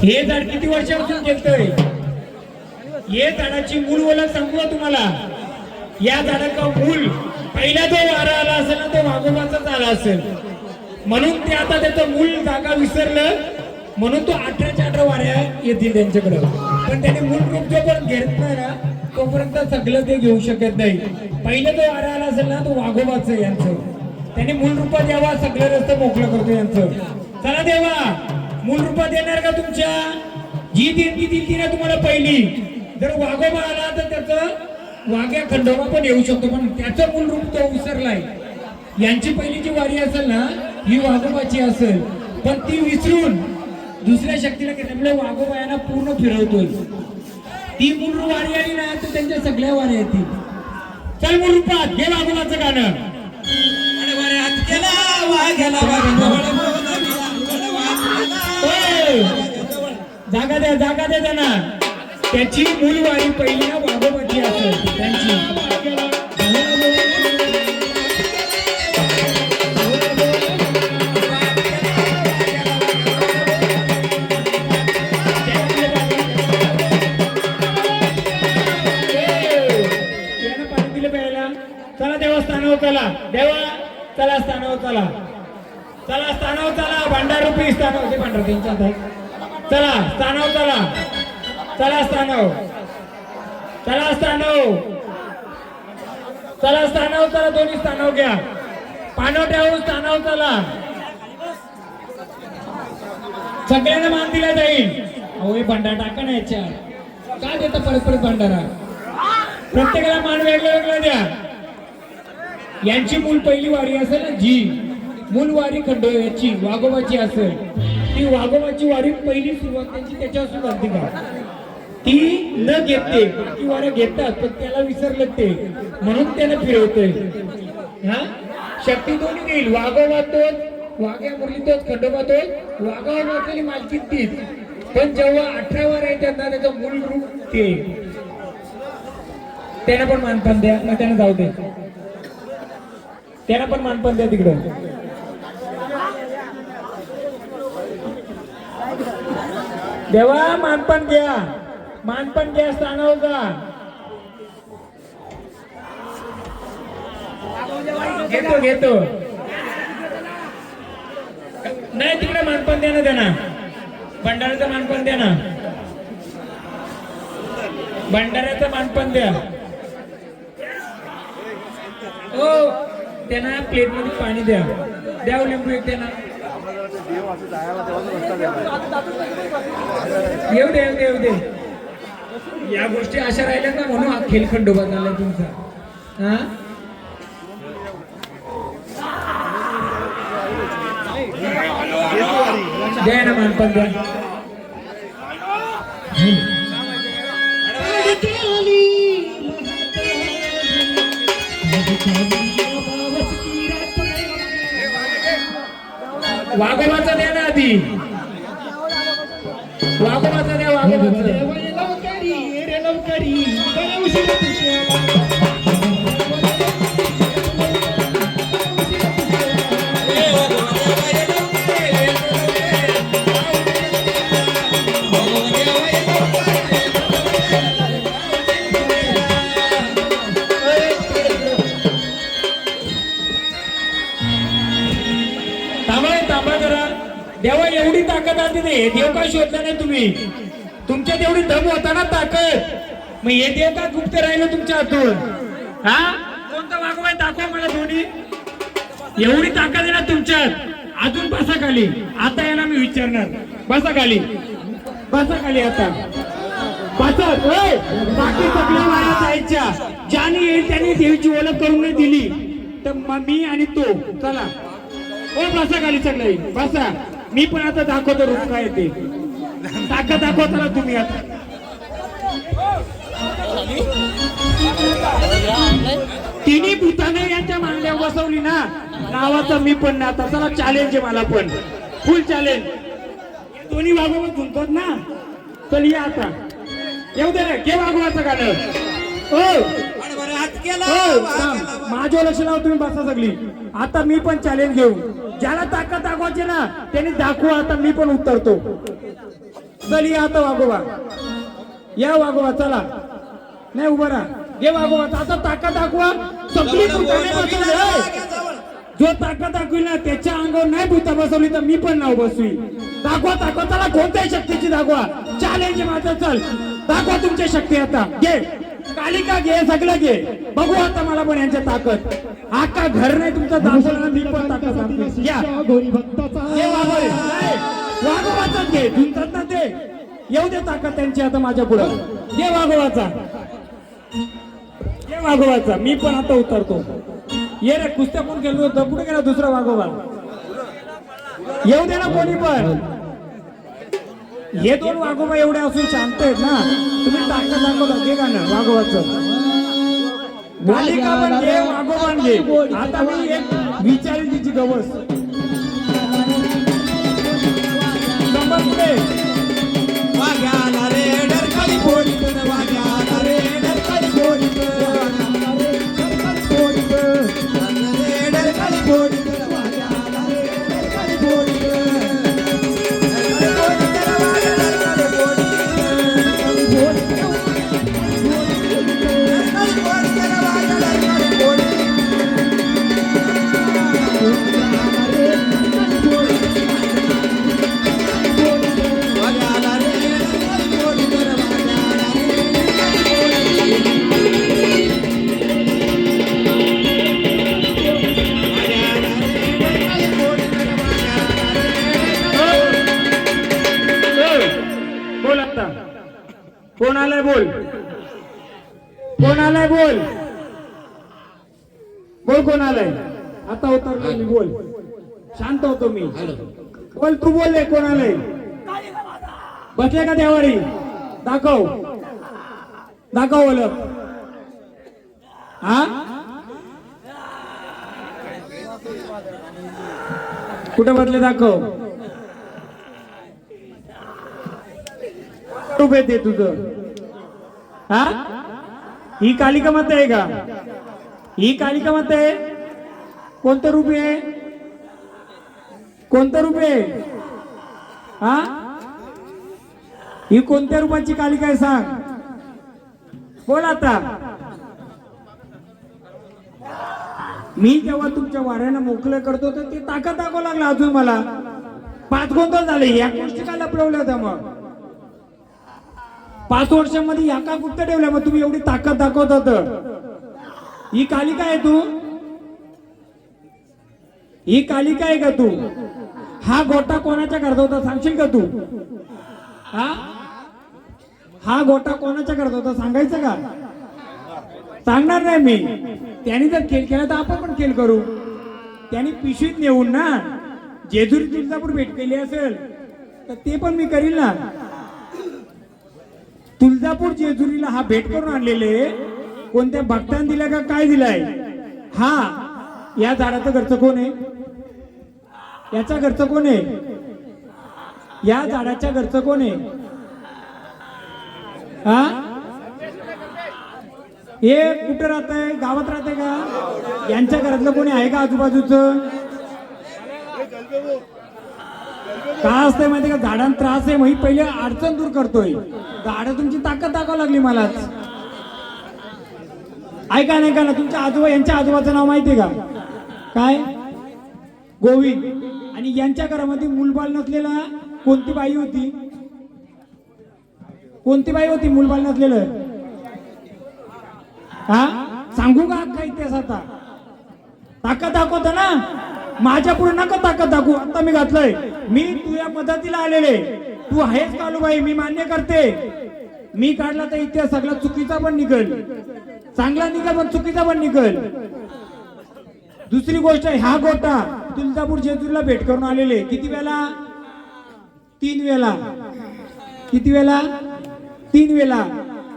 हे झाड किती वर्षापासून केलतोय? हे झाडाची मूळ ओळख सांगू का तुम्हाला? या झाडाचा मूळ पहिला जो वारा आला असेल ना तो वाघोबाचाच आला असेल, म्हणून ते आता त्याचं मूळ जागा विसरलं, म्हणून तो 18च्या 18 वाऱ्या येतील त्यांच्याकडे. पण त्याने मूळ रूप जोपर्यंत घेत नाही ना तोपर्यंत सगळं ते घेऊ शकत नाही. पहिला जो वारा आला असेल ना तो वाघोबाचं यांचं, त्याने मूळ रूपात यावा, सगळं रस्ते मोकळं करतो यांचं. चला देवा, मूळ रूपात येणार का तुमच्या? जी देणगी दिली ना तुम्हाला पहिली, जर वाघोबा आला तर त्याचं वाघ्या खंडोबा पण येऊ शकतो, पण त्याचं मूळ रूप तो विसरलाय. यांची पहिली जी वारी असेल ना ही वाघोबाची असेल, पण ती विसरून दुसऱ्या शक्तीला घेतल्यामुळे वाघोबा यांना पूर्ण फिरवतोय. ती मूळ वारी आली ना तर त्यांच्या सगळ्या वाऱ्या येतील. चल मूळ रूपात घे वाघोबाचं गाणं. जागा द्या, जागा द्या त्यांना. त्याची मूळ वारी पहिली ना वाघोबाची असेल त्यांची. पाणी दिलं प्यायला. चला देवस्थानावर चला, देवा चला स्थानावर चला, चला स्थानावर चला. भांडारूपी स्थानावर ते भांडार त्यांच्या हातात. चला स्थानावर चला, चला स्थानावर, चला स्थानावर, चला स्थानावर चला. दोन्ही स्थानावर घ्या, पानं ठेवून स्थानावर चला. सगळ्यांना मान दिला जाईल. अहो हे भांडार टाका ना याच्या, काय देता परत परत भांडारा? प्रत्येकाला मान वेगळं वेगळं द्या. यांची मूल पहिली वारी असेल ना, जी मूल वारी खंडोबाची वाघोबाची असेल, ती वाघोबाची वारी पहिली सुरुवात त्यांची त्याच्यापासून झाली का? ती न घेते, बाकी वाऱ्या घेतात पण त्याला विसरलं ते, म्हणून त्याला फिरवतोय. हा शक्ती दोन्ही देईल, वाघोबा तोच, वाघ्या मुरली तोच, खंडोबा तोच, वाघावर असलेली मालकी तीच. पण जेव्हा 18 वाऱ्या येतात ना त्याचं मूळ रूप ते. त्यांना पण मानपान द्या ना, त्यांना जाऊ दे, त्यांना पण मानपान द्या तिकडं. देवा मानपान घ्या, मानपान घ्या, स्थानावर जा. घेतो घेतो, नाही तिकडे मानपान द्या ना त्यांना. भंडाऱ्याचं मानपान द्या ना, भंडाऱ्याचं मानपान द्या. हो त्यांना प्लेट मध्ये पाणी द्या, द्याव लिंबू एक त्यांना. येऊ दे येऊ दे येऊ दे. या गोष्टी अशा राहिल्या ना म्हणून हा खेळ खंडोबा झालाय तुमचा. हा द्या ना मानपान द्या. वाघोबाचा द्या ना आधी, वाघोबाचा द्या, वाघोबाचा. देवा एवढी ताकद आली नाही, देव का शोधला नाही तुम्ही? तुमच्यात एवढी दम होता ना ताकद, मग हे देव का गुप्त राहिलं तुमच्या हातून? हा कोणता वाघोबा दाखवा मला दोन्ही. एवढी ताकद आहे ना तुमच्यात, अजून बसा खाली. आता याला मी विचारणार, बसा खाली, बसा खाली आता बसा. बाकी सगळ्या वाया जायच्या, ज्याने येईल त्याने देवीची ओळख करून नाही दिली तर मी आणि तो. चला ओ बसा खाली सगळे, बसा. मी पण आता दाखवतो रूप काय ते, ताकद दाखवता तुम्ही आता. तिन्ही भूताने यांच्या मांडल्यावर बसवली ना, नावाचं मी पण ना. आता चला चॅलेंज आहे मला पण, फुल चॅलेंज. दोन्ही वाघोबा झुंकतात ना, चल या आता. येऊ दे रे, घे वाघोबाचं गाणं. माझ्या लक्ष लावा तुम्ही, बसा सगळी. आता मी पण चॅलेंज घेऊ. ज्याला ताकद दाखवायची ना त्यांनी दाखवा. आता मी पण उतरतो. चल या आता वागोबा, या वागोबा, चला. नाही उभा राहा, घे वागोबा. आता ताकद दाखवा. सगळी जो ताकद दाखविल ना त्याच्या अंगावर नाही भूता बसवली तर मी पण नाव बसवी. दाखवा ताकद, चला कोणत्याही शक्तीची दाखवा. चॅलेंज माझं. चल दाखवा तुमची शक्ती. आता घे कालिका, घे सगळं घे. बघू आता मला पण यांच्या ताकद. आका घर नाही तुमचं दाखवलं, मी पण ताकद दाखवतो. घ्या वाघोबाचाच घे. झुंजतात ना ते, येऊ दे ताकद त्यांची आता माझ्या पुढं. घे वाघोबाचा, घे वाघोबाचा. मी पण आता उतरतो. ये रे कुस्त्या कोण खेळतो होतं, कुठे गेला दुसरा वाघोबा? येऊ दे ना कोणी पण. हे दोन वाघोबा एवढे असून शांत आहेत ना, तुम्ही ताकद दाखवता. घे गाणं वाघोबाचं. कालिका पण घे, वाघोबा घे. आता मी एक विचारेल तिची गवस. वाघ्याला रे डरकाळी फोडीत, वाघ्याला रे डरकाळी फोडीत, डरकाळी फोडीत, वाघ्याला रे डरकाळी फोडीत. कोण आलाय बोल, कोण आलाय बोल, बोल कोण आलाय. आता उतरलो मी, बोल. शांत होतो मी, बोल तू. बोल कोण आलाय. बसले का देवारी? दाखव, दाखव ओळख. हा कुठे बसले दाखव. रूप येते तुझं. हा ही कालिका माता आहे का? ही कालिका माता आहे. कोणतं रूप आहे? कोणतं रूप आहे? हा ही कोणत्या रूपाची कालिका आहे सांग. बोल आता. मी जेव्हा तुमच्या वाऱ्यानं मोकळं करतो तर ते ताकद दाखव लागला. अजून मला 5 गोंधळ झाले. या गोष्टी का लपवल्या होत्या मग? 5 वर्षांमध्ये या का गुप्त ठेवल्या मग तुम्ही एवढी ताकद दाखवतात? ही कालिका आहे तू? ही कालिका आहे का तू? हा गोटा कोणाच्या करता होता सांगशील का तू? हा गोटा कोणाच्या करता होता सांगायचं का? सांगणार नाही मी. त्यांनी जर खेळ केला तर आपण पण खेळ करू. त्यांनी पिशवीत नेऊन ना जेजुरी तुळजापूर भेट केली असेल तर ते पण मी करील ना. तुळजापूर जेजुरीला हा भेट करून आणलेले कोणत्या भक्तांनी दिला का काय दिलाय? हा या झाडाचं घरचं कोण आहे? याच्या घरचं कोण आहे? या झाडाच्या घरचं कोण आहे? हा हे कुठं राहत आहे? गावात राहते का? यांच्या घरातलं कोणी आहे का आजूबाजूचं? काय असतंय माहिती का? झाडांना त्रास आहे मग पहिले अडचण दूर करतोय. झाड तुमची ताकद दाखवा लागली मलाच. ऐका नाही का ना, तुमच्या आजोबा यांच्या आजोबाचं नाव माहितीये का? काय? गोविंद. आणि यांच्या घरामध्ये मुलबाळ नसलेला कोणती बाई होती? कोणती बाई होती मुलबाळ नसलेलं? हा सांगू का अख्खा इतिहास? आता ताकद दाखवता ना माझ्या पुढे नका ताकद दाखवू. आता मी घातलंय. मी तुझ्या मदतीला आलेले. तू आहेस कालूबाई, मी मान्य करते. मी काढला तर इतिहास सगळा चुकीचा पण निघल, चांगला निघल पण चुकीचा पण निघल. दुसरी गोष्ट आहे, हा गोटा तुळजापूर जेजुरीला भेट करून आलेले. किती वेळा? 3 वेळा. किती वेळा? 3 वेळा.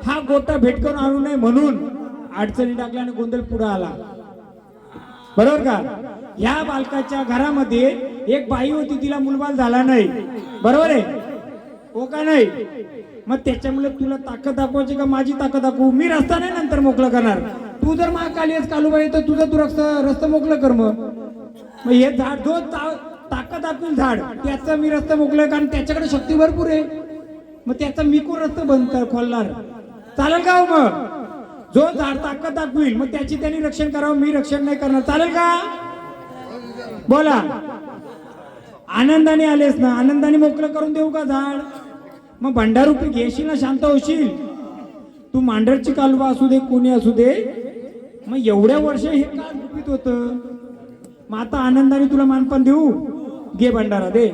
हा गोटा भेट करून आणू नये म्हणून अडचणी टाकल्या आणि गोंधळ पुढे आला. बरोबर का? या बालकाच्या घरामध्ये एक बाई होती, तिला मुलबाळ झाला नाही. बरोबर आहे हो का नाही? मग त्याच्यामुळे तुला ताकद दाखवायची का माझी ताकद दाखवू? मी रस्ता नाही नंतर मोकळं करणार. तू जर महाकाली आहेस कालूबाई तर तुझं तू रस्ता मोकळं कर. मग मग हे झाड जो ताकद दाखवेल झाड त्याचं मी रस्ता मोकलं, कारण त्याच्याकडे शक्ती भरपूर आहे. मग त्याचा मी कोण रस्ता बंद खोलणार? चालेल का हो? मग जो झाड ताकद दाखवेल मग त्याची त्यांनी रक्षण करावं, मी रक्षण नाही करणार. चालेल का? बोला. आनंदाने आलेस ना, आनंदाने मोकळं करून देऊ का झाड? मग भंडारूपी घेशील ना, शांत होशील. तू मांडरची कालवा असू दे, कोणी असू दे, मग एवढ्या वर्ष हे का गुपित होत? मग आता आनंदाने तुला मानपान देऊ. घे भंडारा दे.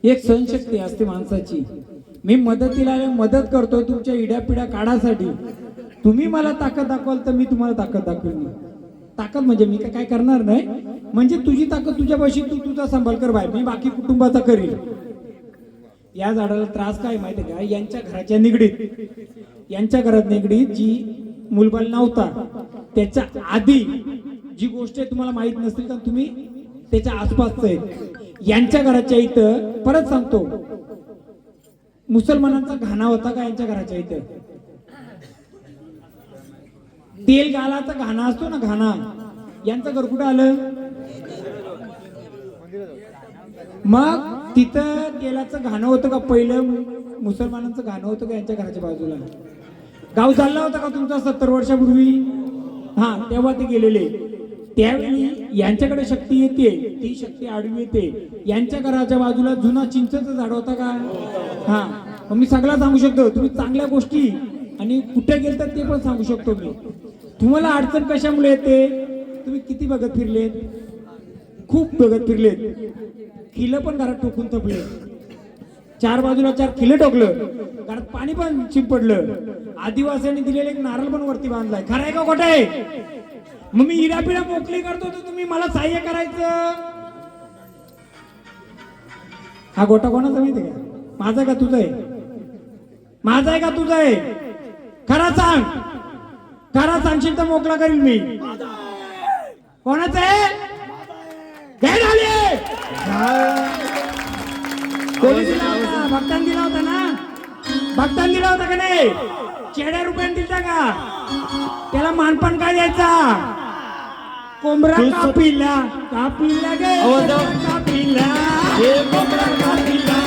एक सहनशक्ती असते माणसाची. मी मदतीला मदत करतोय तुमच्या इड्यापिड्या काढासाठी. तुम्ही मला ताकद दाखवाल तर मी तुम्हाला ताकद दाखवेन. ताकद म्हणजे मी काय करणार नाही, म्हणजे तुझी ताकद तुझ्यापाशी, तू तुझा सांभाळ कर बाय, मी बाकी कुटुंबाचा करील. या झाडाला त्रास काय माहिती का? यांच्या घराच्या निगडीत, यांच्या घरात निगडीत जी मुलबाल नव्हता त्याच्या आधी जी गोष्ट आहे तुम्हाला माहित नसतील तर तुम्ही त्याच्या आसपासच आहेत. यांच्या घराच्या इथं परत सांगतो, मुसलमानांचा घाणा होता का यांच्या घराच्या इथं? तेल गालाचा घाणा असतो ना, घाणा. यांचं घर कुठं आलं? मग तिथं तेलाचं घाणं होतं का? पहिलं मुसलमानांचं घाणं होतं का यांच्या घराच्या बाजूला? गाव चालला होता का तुमचा 70 वर्षापूर्वी? हा, तेव्हा ते गेलेले. त्यावेळी यांच्याकडे शक्ती येते, ती शक्ती आडवी येते. यांच्या घराच्या बाजूला जुना चिंचेचं झाड होता का? हा, मग मी सगळं सांगू शकतो. तुम्ही चांगल्या गोष्टी आणि कुठे गेलतात ते पण सांगू शकतो मी. तुम्हाला अडचण कशामुळे येते? तुम्ही किती बघत फिरलेत? खूप बघत फिरलेत. खिलं पण घरात टोकून तपले, 4 बाजूला 4 खिलं टोकलं, घरात पाणी पण शिंपडलं. आदिवासींनी दिलेले एक नारळ पण वरती बांधलाय. खरं आहे का खोटं आहे? मग मी इडापिडा मोकळी करतो तर तुम्ही मला सहाय्य करायचं. हा गोटा कोणाचा माहिती का? माझा का तुझा आहे? माझा आहे का तुझा आहे? खरा सांग. खरा सांगशील तर मोकळा करील मी. कोणाचा आहे? कोणी दिला होता? भक्तांनी दिला होता ना? भक्तांनी दिला होता का नाही? चेड्या रुपयाने दिलता का? त्याला मानपान काय द्यायचा? कोंबरा कापिला कापिला गे कापिला कोंबरा कापिला.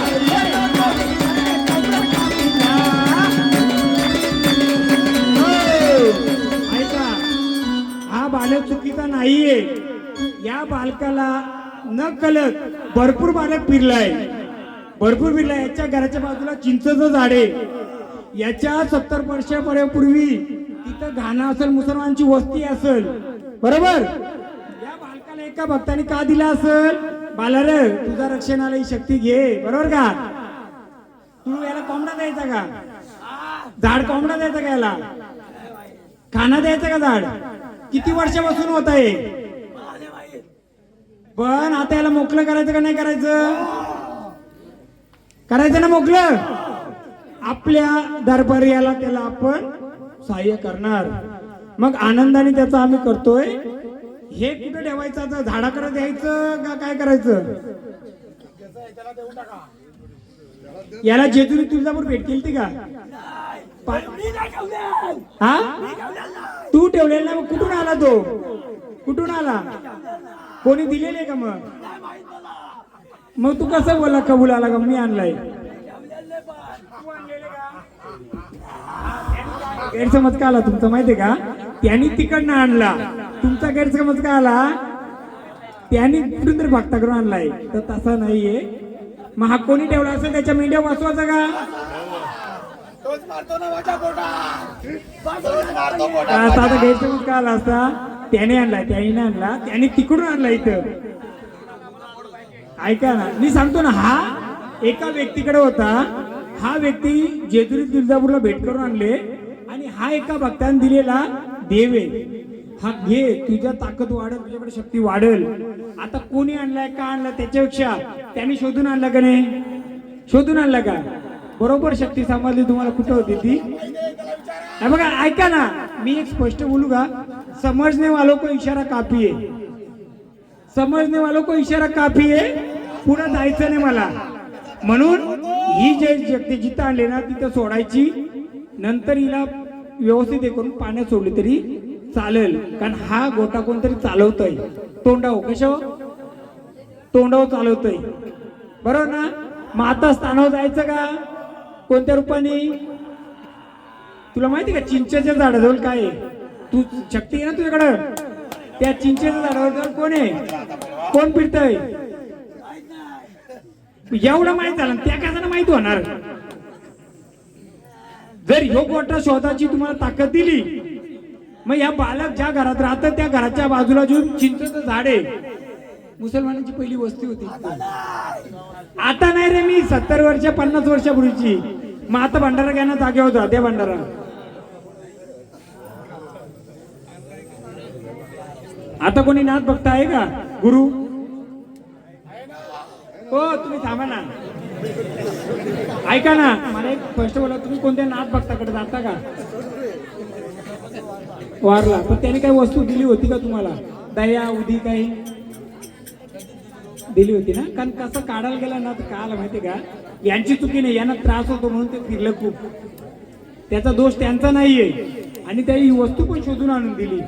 ऐका, हा बालक चुकीचा नाहीये. या बालकाला न कळत भरपूर बालक फिरलाय, भरपूर फिरलाय. याच्या घराच्या बाजूला चिंचेचं झाड आहे. याच्या 70 वर्षापूर्वी तिथं घाणा असेल, मुसलमानांची वस्ती असेल, बरोबर? या बालकाला एका भक्ताने का दिला असेल? बाला रे, तुझा रक्षणाला ही शक्ती घे, बरोबर का? तू याला कोंबडा द्यायचा का? झाड कोंबडा द्यायचा का? याला खाना द्यायचा का? झाड किती वर्षापासून होत आहे? पण आता याला मोकळं करायचं का नाही करायचं? करायचं ना मोकळं. आपल्या दरबारी याला त्याला आपण सहाय्य करणार. मग आनंदाने त्याचा आम्ही करतोय. हे कुठे ठेवायचं? आता झाडाकडे द्यायचं का काय करायचं? याला जेजुरी तुळजापूर भेट केली का? हा, तू ठेवलेला ना? मग कुठून आला तो? कुठून आला? कोणी दिलेले का? मग तू कसं बोला कबूल आला का मी आणलाय? गैरसमज का आला तुमचा माहितीये का? त्यांनी तिकडनं आणला. तुमचा गैरसमज का आला? त्यांनी कुठून तरी भक्ताकडून आणलाय. तर तसा नाहीये. मग हा कोणी ठेवला असेल त्याच्या मेंढ्या वाचवायचा का? आता गैरसमज का आला असता? त्याने आणलाय, त्याने आणला, त्याने तिकडून आणला इथं. ऐका ना, मी सांगतो ना, हा एका व्यक्तीकडे होता. हा व्यक्ती जेजुरी तुळजापूरला भेट करून आणले आणि हा एका भक्ताने दिलेला देव आहे. हा घे, तुझ्या ताकद वाढल, तुझ्याकडे शक्ती वाढल. आता कोणी आणलाय का आणला त्याच्यापेक्षा त्यांनी शोधून आणला का नाही? शोधून आणला का? बरोबर शक्ती समजली तुम्हाला कुठं होती ती? बघा, ऐका ना, मी एक स्पष्ट बोलू का? समझने वालों को इशारा काफी है. समझने वालों को इशारा काफी है. पुढे जायचं नाही मला. म्हणून ही जे शक्ती जिथं आणली ना तिथं सोडायची. नंतर हिला व्यवस्थित हे करून पाण्यात सोडली तरी चालेल, कारण हा गोटा कोणतरी चालवतोय. तोंडाव कशा तोंडाव चालवतोय, बरोबर ना. मग आता स्थानावर जायचं का कोणत्या रूपाने? तुला माहिती का चिंचेच्या झाडाजवळ काय आहे? तू शक्ती आहे ना तुझ्याकडं, त्या चिंचेच्या झाडावर कोण आहे? कोण फिरतय? एवढं माहित झालं, त्या कशाला माहित होणार? जर ह्यो गोटा शोधाची तुम्हाला ताकद दिली, मग या बालक ज्या घरात राहतात त्या घराच्या बाजूला जो चिंचेचं झाड आहे, मुसलमानांची पहिली वस्ती होती. आता नाही रे, मी 70 वर्ष 50 वर्षापूर्वीची. मग आता भंडारा घ्या जागे होता त्या भंडारा. आता कोणी नाथ भक्त आहे का गुरु? हो तुम्ही थांबा ना, ऐका ना, मला एक स्पष्ट बोला, तुम्ही कोणत्या नाथ भक्ताकडे जाता का? वारला, पण त्याने काही वस्तू दिली होती का तुम्हाला? दया उदी काही दिली होती ना? कारण कसं काढायला गेला ना तर काल माहिती का, यांची चुकी नाही, यांना त्रास होतो म्हणून ते फिरलं खूप. त्याचा दोष त्यांचा नाहीये, आणि त्याही वस्तू पण शोधून आणून दिली.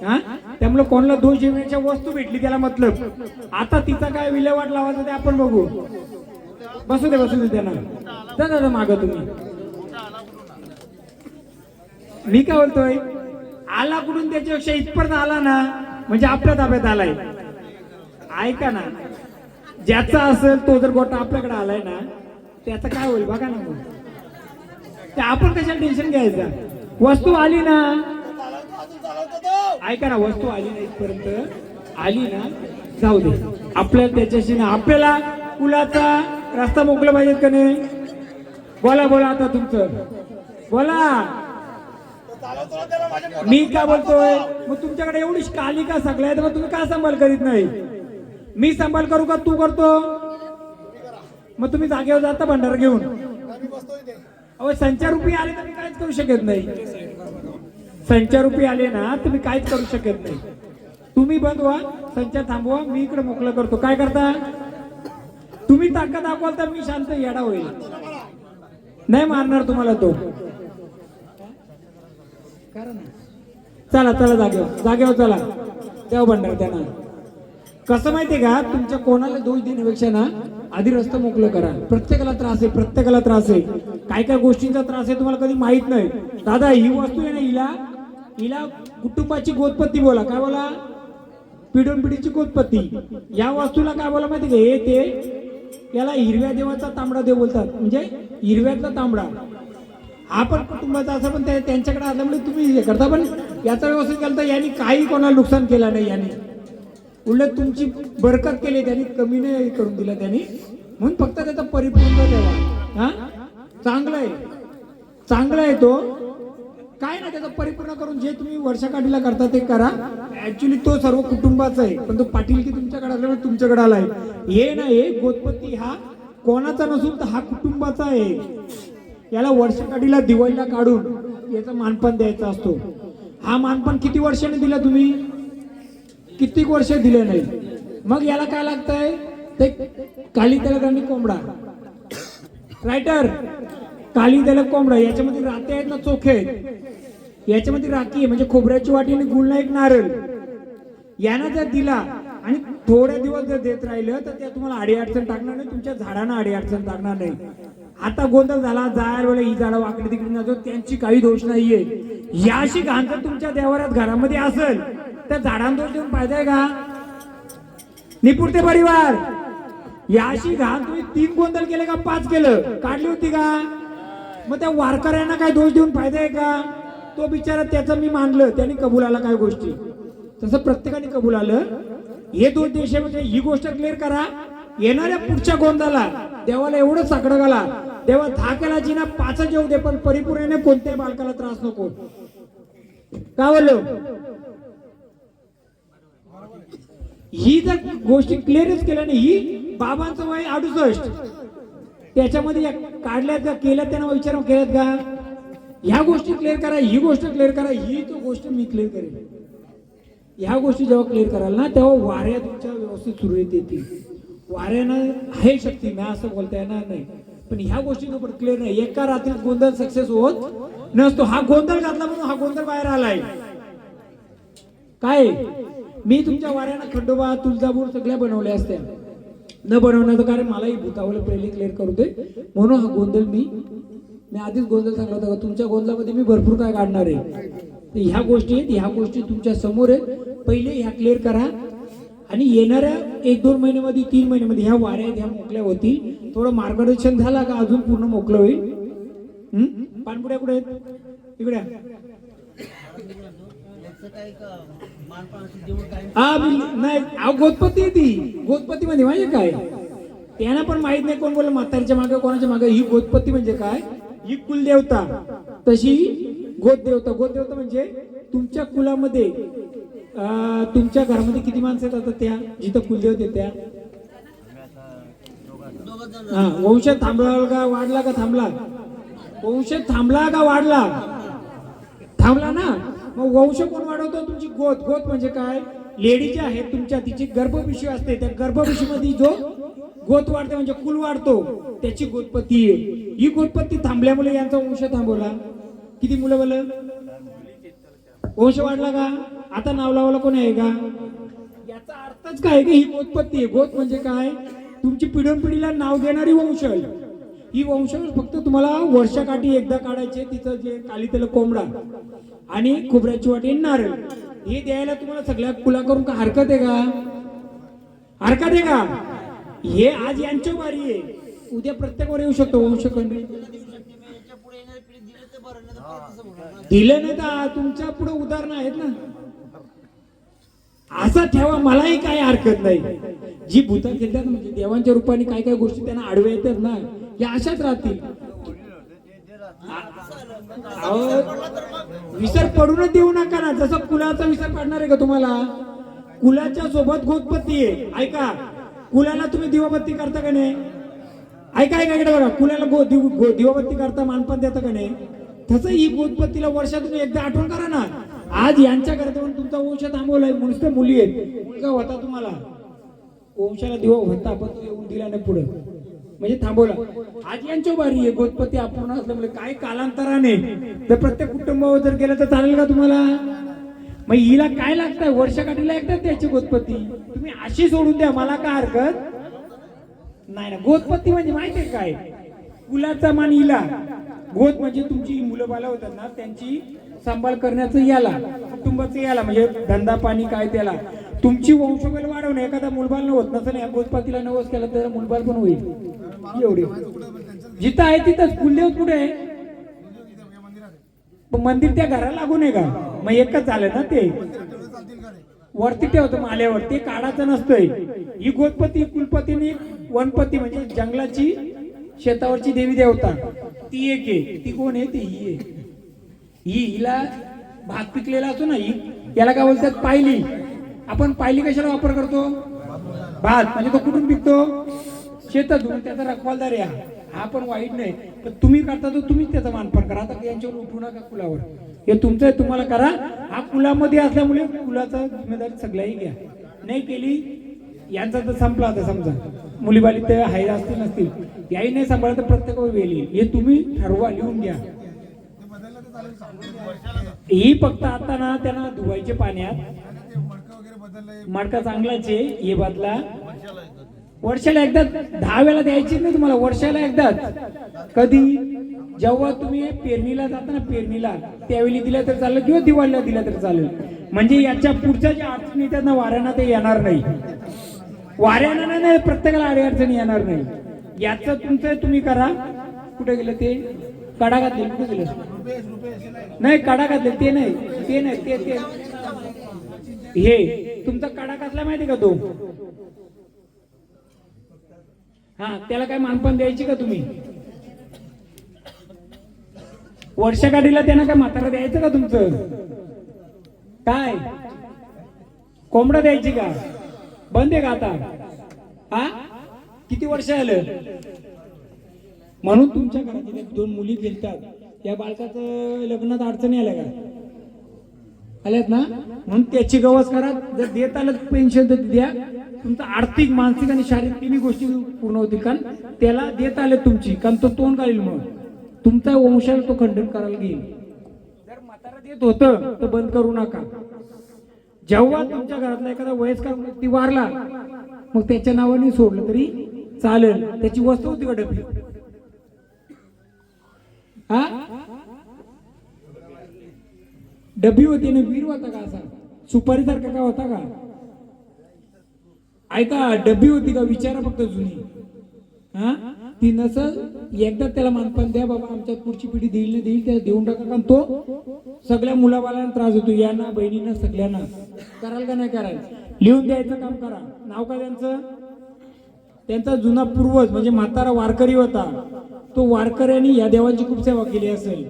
हा, त्यामुळे कोणाला दोष देण्याच्या वस्तू भेटली त्याला मतलब. आता तिचा काय विल्हेवाट लावायचा ते आपण बघू. बसू दे त्यांना. दादा माग तुम्ही. मी काय बोलतोय, आला कुठून त्याच्यापेक्षा इथपर्यंत आला ना म्हणजे आपल्या ताब्यात आलाय. ऐका ना, ज्याचा असेल तो जर गोटा आपल्याकडे आलाय ना, त्याचं काय होईल बघा ना. मग ते आपण कशाला टेन्शन घ्यायचं? वस्तू आली ना, ऐका ना, वस्तू आली ना इथपर्यंत आली ना, जाऊ दे. आपल्याला त्याच्याशी ना, आपल्याला कुलाचा रस्ता मोकळा पाहिजेत का नाही? बोला आता तुमचं बोला. मी काय बोलतोय, मग तुमच्याकडे एवढी काली का सगळ्या, मग तुम्ही का सांभाळ करीत नाही? मी सांभाळ करू का तू करतो? मग तुम्ही जागेवर जाता भंडारा घेऊन. अहो संचारूपी आले तर मी काहीच करू शकत नाही. संचारूपी आले ना तुम्ही काहीच करू शकत नाही. तुम्ही बंद व्हा, संचार थांबवा, मी इकडे मोकळं करतो. काय करता तुम्ही? ताकद दाखवाल तर मी शांत येडा होईल. नाही मारणार तुम्हाला तो. चला जागेवर चला, देव भंडार त्यांना. कसं माहितीये का, तुमच्या कोणाला दोष देण्यापेक्षा ना आधी रस्ता मोकळं करा. प्रत्येकाला त्रास आहे, काय गोष्टींचा त्रास आहे तुम्हाला कधी माहित नाही. दादा ही वस्तू आहे ना, हिला कुटुंबाची गोदपत्ती बोला. काय बोला? पिढोनपिढीची गोदपत्ती. या वस्तूला काय बोला माहिती का, हे ते याला हिरव्या देवाचा तांबडा देव बोलतात. म्हणजे हिरव्यातला तांबडा. हा पण कुटुंबाचा असं, पण त्यांच्याकडे असल्यामुळे तुम्ही हे करता. पण याचा व्यवस्थित केला तर यांनी काही कोणाला नुकसान केलं नाही. यांनी उलट तुमची बरकत केली, त्यांनी कमी नाही करून दिला त्यांनी. म्हणून फक्त त्याचा परिपूर्ण द्यावा. हा चांगला आहे तो, काय ना त्याचा परिपूर्ण करून जे तुम्ही वर्षाकाठीला करता ते करा. ऍक्च्युली तो सर्व कुटुंबाचा आहे, पण तो पाटील की तुमच्याकडे आल्यामुळे तुमच्याकडे आलाय. हे ना, हे गोदपती हा कोणाचा नसून तर हा कुटुंबाचा आहे. याला वर्षाकाठीला दिवाळीला काढून याचा मानपान द्यायचा असतो. हा मानपान किती वर्षाने दिला तुम्ही? कित्येक वर्ष दिले नाही. मग याला काय लागतंय? ते काली तेलक आणि कोंबडा. रायटर, काली तेलक कोंबडा, याच्यामध्ये राते आहेत ना चोखे आहेत, याच्यामध्ये राखी आहे म्हणजे खोबऱ्याची वाटी आणि गुळणा एक नारळ. यानं जर दिला आणि थोड्या दिवस जर देत राहिलं तर त्या तुम्हाला आडी अडचण टाकणार नाही, तुमच्या झाडांना आडी अडचण टाकणार नाही. आता गोंधळ झाला, जायला वेळेला ही झाडं वाकडी तिकडे ना, त्यांची काही दोष नाहीये. याशी घाण जर तुमच्या देवारात घरामध्ये असेल तर झाडांना दोष देऊन फायदा आहे का? निपुणते परिवार, याशी घाण तुम्ही 3 गोंधळ केले का 5 केलं, काढली होती का? मग त्या वारकऱ्यांना काय दोष देऊन फायदा आहे का? तो बिचारा त्याचं मी मानलं, त्यांनी कबूल आला काय गोष्टी, तसं प्रत्येकाने कबूल आलं. हे दोष देशामध्ये ही गोष्ट क्लिअर करा. येणाऱ्या पुढच्या गोंधळाला देवाला एवढं साकडं घाला, देवा धाक्याला जिना 5 जेव दे, पण परिपूर्णेने कोणत्याही बालकाला त्रास नको. का बोललो? ही जर गोष्टी क्लिअरच केल्या नाही. ही बाबांचं वय 68, त्याच्यामध्ये काढल्यात का केल्यात, त्यांना विचार केल्यात का? ह्या गोष्टी क्लिअर करा, ही गोष्ट क्लिअर करा, ही तो गोष्ट मी क्लिअर करेन. ह्या गोष्टी जेव्हा क्लिअर कराल ना तेव्हा वाऱ्या तुमच्या व्यवस्थित सुरळीत येतील. वाऱ्यानं आहे शक्ती, मी असं बोलता येणार नाही, पण ह्या गोष्टी पण क्लिअर नाही. एका रात्रीत गोंधळ सक्सेस होत नसतो. हा गोंधळ घातला म्हणून हा गोंधळ बाहेर आलाय. काय मी तुमच्या वाऱ्यानं खंडोबा तुळजापूर सगळ्या बनवल्या असत्या, न बनवण्याचं कारण मलाही भूतावलं पहिले क्लिअर करू दे, म्हणून हा गोंधळ मी आधीच गोंधळ सांगला होता का तुमच्या गोंधळामध्ये मी भरपूर काय काढणार आहे. तर ह्या गोष्टी आहेत, ह्या गोष्टी तुमच्या समोर आहेत, पहिले ह्या क्लिअर करा आणि येणाऱ्या 1-2 महिन्यामध्ये 3 महिन्यामध्ये ह्या वाऱ्या ह्या मोकळ्या होतील. थोडं मार्गदर्शन झाला का अजून पूर्ण मोकळं होईल. पानपुड्या कुठे आहेत इकडे नाही गोतपती ती गोतपती म्हणजे माहिती काय त्यांना पण माहित नाही कोण बोल म्हातारीच्या मागे कोणाच्या मागे. ही गोतपती म्हणजे काय, ही कुलदेवता, तशी गोतदेवता. गोतदेवता म्हणजे तुमच्या कुलामध्ये तुमच्या घरामध्ये किती माणसं येतात त्या जिथं कुलदेवता त्या वंश थांबला का वाढला का थांबला, वंश थांबला का वाढला, थांबला ना. मग वंश कोण वाढवतो, तुमची गोत. गोत म्हणजे काय, लेडी जी आहे तुमच्या तिची गर्भपिशवी असते, त्या गर्भपिशवीमध्ये जो गोत वाढते म्हणजे कुल वाढतो त्याची गोतपती आहे. ही गोतपती थांबल्यामुळे यांचा वंश थांबवला. किती मुलं बोल वंश वाढला का, आता नाव लावायला कोण आहे का, याचा अर्थच काय की ही गोतपत्ती आहे. गोत म्हणजे काय, तुमची पिढीला नाव देणारी वंश. ही वंश फक्त तुम्हाला वर्षाकाठी एकदा काढायचे. तिचं जे काली त्याला कोंबडा आणि खोबऱ्याची वाटी नारळ हे द्यायला तुम्हाला सगळ्या कुला करून का हरकत आहे का, हरकत आहे का. हे आज यांच्या वारी आहे, उद्या प्रत्येकावर येऊ शकतो वंशखंड. दिलं नाही तर तुमच्या पुढे उदाहरण आहेत ना. असं ठेवा, मलाही काही हरकत नाही. जी भूत खेळतात म्हणजे देवांच्या रूपाने काय काय गोष्टी त्यांना आडव्या येतात ना, या अशाच राहतील. विसर पडूनच देऊ नका ना. जसं कुलाचा विसर पडणार आहे का तुम्हाला, कुलाच्या सोबत गोतपत्ती आहे. ऐका, कुलाला तुम्ही दिवाबत्ती करता का नाही, ऐका ऐका इकडे बघा, कुलाला दिवाबत्ती करता मानपान देता का नाही, तसं ही गोतपत्तीला वर्षातून एकदा आठवण करा ना. आज यांच्या घरात तुमचा वंश थांबवलाय, नुसते मुली आहेत. मुलगा होता तुम्हाला, वंशाला दिवा होता पण तो येऊन दिला नाही पुढे म्हणजे थांबवला. आज यांच्या बारी आहे, गोतपत्ती अपूर्ण असल्यामुळे काय कालांतराने तर प्रत्येक कुटुंबावर जर गेलं तर चालेल का तुम्हाला. मग हिला काय लागतंय, वर्षकाठीला एकदा त्याची गोतपत्ती तुम्ही अशी सोडून द्या, मला काय हरकत नाही ना. गोतपत्ती म्हणजे माहितीये काय, कुलाचा मान हिला. गोत म्हणजे तुमची मुलं बाला होतात ना त्यांची सांभाळ करण्याचं याला, कुटुंबाचं याला म्हणजे धंदा पाणी काय त्याला. तुमची वंशवेल वाढवणं, एखादा मुलबाल होत नसेल या गोतपत्तीला नवस केला तर मुलबाल पण होईल. एवढे जिथं आहे तिथंच. कुलदेव कुठे आहे, मंदिर त्या घराला लागून आहे का, मग एकच झालं ना. ते वरती ठेवतो माल्यावर, ते काढाचं नसतंय. ही गोतपती कुलपतीने वनपती म्हणजे जंगलाची शेतावरची देवी देवता ती एक आहे. ती कोण आहे, ती ही आहे. हिला भात पिकलेला असतो ना, ही याला काय बोलतात पायली. आपण पायली कशाला वापर करतो, भात म्हणजे तो कुठून पिकतो, शेतातून. त्याचा रखवालदार आहे हा पण वाईट नाही, पण तुम्ही करता तर तुम्हीच त्याचा मानपान करा. आता यांच्यावर उठू नका कुलावर, हे तुमचं आहे तुम्हाला करा. हा कुलामध्ये असल्यामुळे कुलाचा जिम्मेदारी सगळ्याही घ्या. नाही केली यांचा तर संपला. आता समजा मुलीबाली तर हाय असतील नसतील, याही नाही सांभाळलं तर प्रत्येकावर वेळ येईल. हे तुम्ही ठरवा, लिहून घ्या. ही फक्त आता ना त्यांना धुवायचे पाण्यात, मडका चांगलाच आहे. हे बदला वर्षाला एकदा 10 वेळा द्यायची नाही तुम्हाला, वर्षाला एकदाच. कधी, जेव्हा तुम्ही पेरणीला जाता ना, पेरणीला त्यावेळी दिल्या तर चालेल किंवा दिवाळीला दिल्या तर चालेल. म्हणजे याच्या पुढच्या ज्या अडचणी येतात ना वाऱ्यांना ते येणार नाही. वाऱ्यांना नाही प्रत्येकाला अडचणी येणार नाही. याचं तुमचं तुम्ही करा. कुठे गेलं ते कडा घातले, कुठे गेलं नाही कडा घातले ते नाही, ते नाही ते हे तुमचा कडा घातला माहिती का तो, हा त्याला काय मानपान द्यायची का तुम्ही, वर्षाकाठीला त्यांना काय म्हातारा द्यायचं का तुमचं, काय कोंबडा द्यायची का, बंद आहे का आता, हा किती वर्ष आलं. म्हणून तुमच्या घरात 2 मुली गेलतात, या बालकाचं लग्नात अडचणी आल्या का, आल्यात ना, म्हणून त्याची गवस करा. जर देत आलं पेन्शन तर द्या. तुमचं आर्थिक मानसिक आणि शारीरिक तिन्ही गोष्टी पूर्ण होतील. कारण त्याला देत आले तुमची, कारण तो तोंड काढेल, मग तुमचा वंशाला तो खंडन करायला घेईल. जर म्हातारा देत होतं तर बंद करू नका. जेव्हा तुमच्या घरातला एखादा वयस्कर व्यक्ती वारला मग त्याच्या नावाने सोडलं तरी चालेल. त्याची वस्तू होती का डबी? हा डबी होती ना, वीर होता का असा सुपारी सारखा का होता का? ऐका, डबी होती का? विचारा फक्त जुनी. हा ती नसल एकदा त्याला मानपान द्या बाबा, आमच्या पुढची पिढी देईल ना देईल, त्याला देऊन टाका. कारण तो सगळ्या मुलाबाळांना त्रास होतो, यांना बहिणींना सगळ्यांना. कराल का नाही कराल? लिहून द्यायचं काम करा. नाव काय त्यांचं? त्यांचा जुना पूर्वज म्हणजे म्हातारा वारकरी होता. तो वारकऱ्यांनी या देवांची खूप सेवा केली असेल,